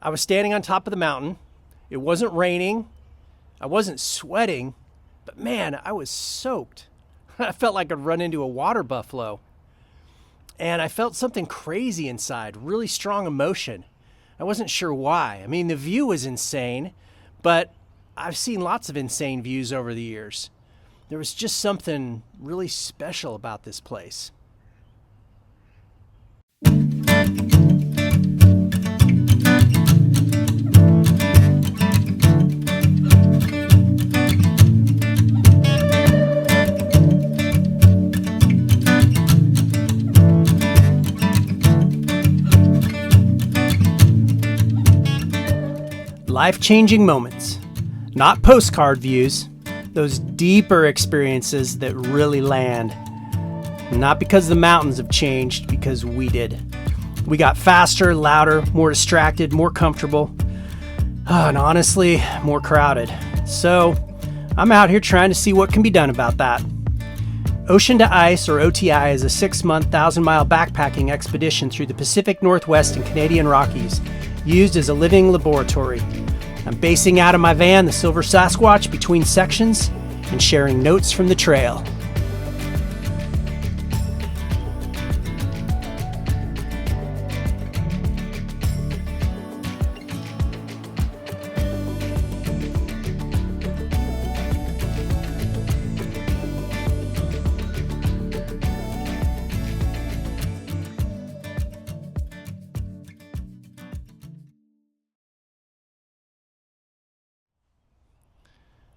I was standing on top of the mountain. It wasn't raining. I wasn't sweating, but man, I was soaked. I felt like I'd run into a water buffalo. And I felt something crazy inside, really strong emotion. I wasn't sure why. I mean, the view was insane, but I've seen lots of insane views over the years. There was just something really special about this place. Life-changing moments, not postcard views, those deeper experiences that really land. Not because the mountains have changed, because we did. We got faster, louder, more distracted, more comfortable, and honestly, more crowded. So I'm out here trying to see what can be done about that. Ocean to Ice, or OTI, is a 6-month, 1,000-mile backpacking expedition through the Pacific Northwest and Canadian Rockies, used as a living laboratory. I'm basing out of my van, the Silver Sasquatch, between sections and sharing notes from the trail.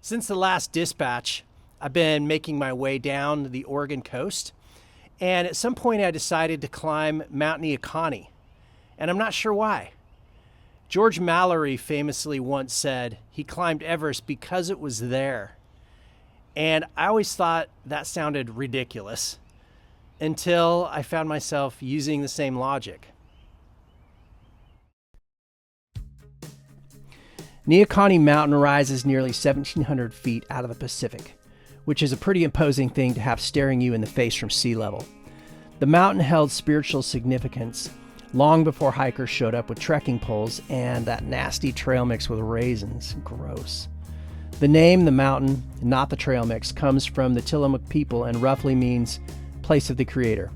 Since the last dispatch, I've been making my way down the Oregon coast, and at some point I decided to climb Mount Neahkahnie, and I'm not sure why. George Mallory famously once said he climbed Everest because it was there, and I always thought that sounded ridiculous until I found myself using the same logic. Neahkahnie Mountain rises nearly 1,700 feet out of the Pacific, which is a pretty imposing thing to have staring you in the face from sea level. The mountain held spiritual significance long before hikers showed up with trekking poles and that nasty trail mix with raisins. Gross. The name, the mountain, not the trail mix, comes from the Tillamook people and roughly means place of the Creator.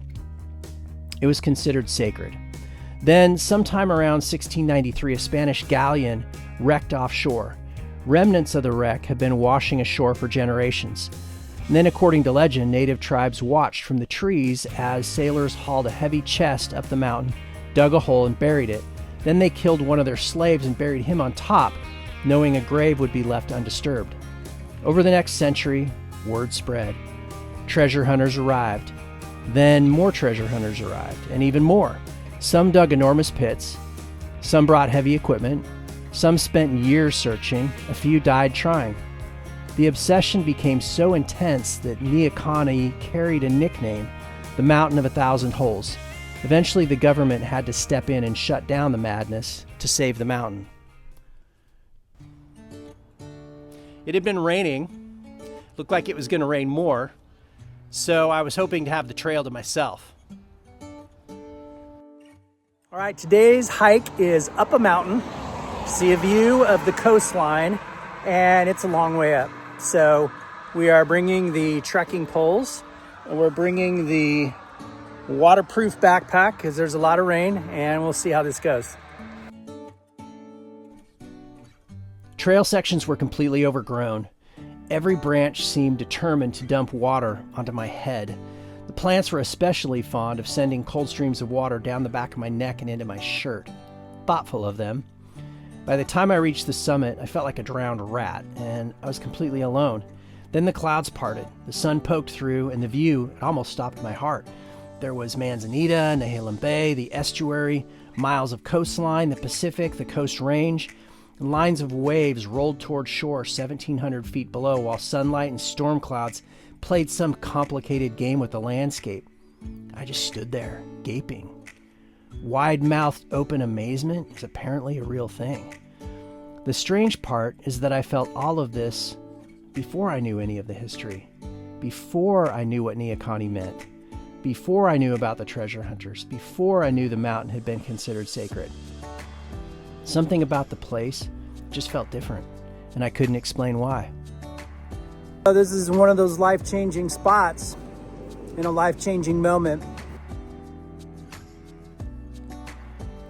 It was considered sacred. Then, sometime around 1693, a Spanish galleon wrecked offshore. Remnants of the wreck had been washing ashore for generations. And then, according to legend, native tribes watched from the trees as sailors hauled a heavy chest up the mountain, dug a hole, and buried it. Then they killed one of their slaves and buried him on top, knowing a grave would be left undisturbed. Over the next century, word spread. Treasure hunters arrived. Then more treasure hunters arrived, and even more. Some dug enormous pits. Some brought heavy equipment. Some spent years searching, a few died trying. The obsession became so intense that Neahkahnie carried a nickname, the Mountain of 1,000 Holes. Eventually the government had to step in and shut down the madness to save the mountain. It had been raining, looked like it was going to rain more, so I was hoping to have the trail to myself. All right, today's hike is up a mountain. See a view of the coastline, and it's a long way up. So we are bringing the trekking poles, and we're bringing the waterproof backpack because there's a lot of rain, and we'll see how this goes. Trail sections were completely overgrown. Every branch seemed determined to dump water onto my head. The plants were especially fond of sending cold streams of water down the back of my neck and into my shirt. Thoughtful of them. By the time I reached the summit, I felt like a drowned rat, and I was completely alone. Then the clouds parted, the sun poked through, and the view almost stopped my heart. There was Manzanita, Nehalem Bay, the estuary, miles of coastline, the Pacific, the Coast Range, and lines of waves rolled toward shore 1,700 feet below, while sunlight and storm clouds played some complicated game with the landscape. I just stood there, gaping. Wide-mouthed open amazement is apparently a real thing. The strange part is that I felt all of this before I knew any of the history, before I knew what Neahkahnie meant, before I knew about the treasure hunters, before I knew the mountain had been considered sacred. Something about the place just felt different, and I couldn't explain why. This is one of those life-changing spots in a life-changing moment.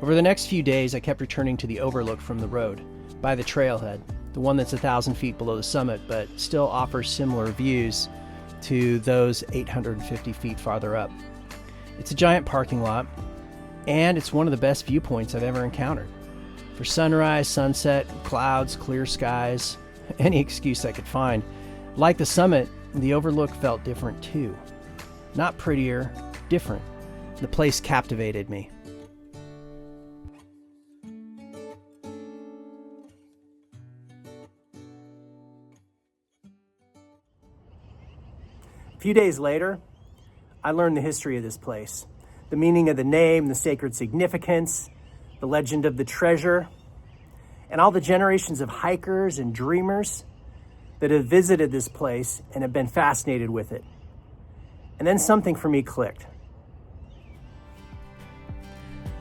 Over the next few days, I kept returning to the overlook from the road, by the trailhead, the one that's 1,000 feet below the summit, but still offers similar views to those 850 feet farther up. It's a giant parking lot, and it's one of the best viewpoints I've ever encountered. For sunrise, sunset, clouds, clear skies, any excuse I could find. Like the summit, the overlook felt different too. Not prettier, different. The place captivated me. A few days later, I learned the history of this place, the meaning of the name, the sacred significance, the legend of the treasure, and all the generations of hikers and dreamers that have visited this place and have been fascinated with it. And then something for me clicked.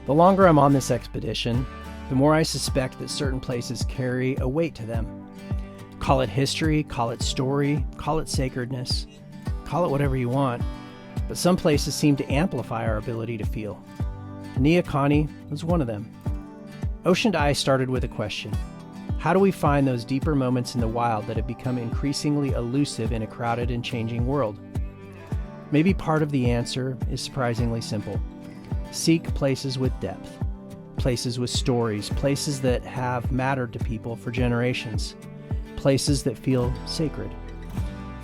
The longer I'm on this expedition, the more I suspect that certain places carry a weight to them. Call it history, call it story, call it sacredness, call it whatever you want, but some places seem to amplify our ability to feel. Neahkahnie was one of them. Ocean to Ice started with a question. How do we find those deeper moments in the wild that have become increasingly elusive in a crowded and changing world? Maybe part of the answer is surprisingly simple. Seek places with depth, places with stories, places that have mattered to people for generations, places that feel sacred.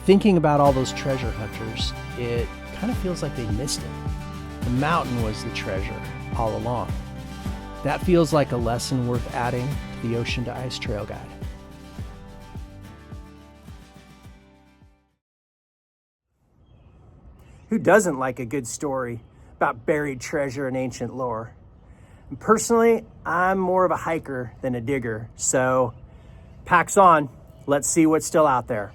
Thinking about all those treasure hunters, it kind of feels like they missed it. The mountain was the treasure all along. That feels like a lesson worth adding to the Ocean to Ice Trail Guide. Who doesn't like a good story about buried treasure and ancient lore? And personally, I'm more of a hiker than a digger, so packs on, let's see what's still out there.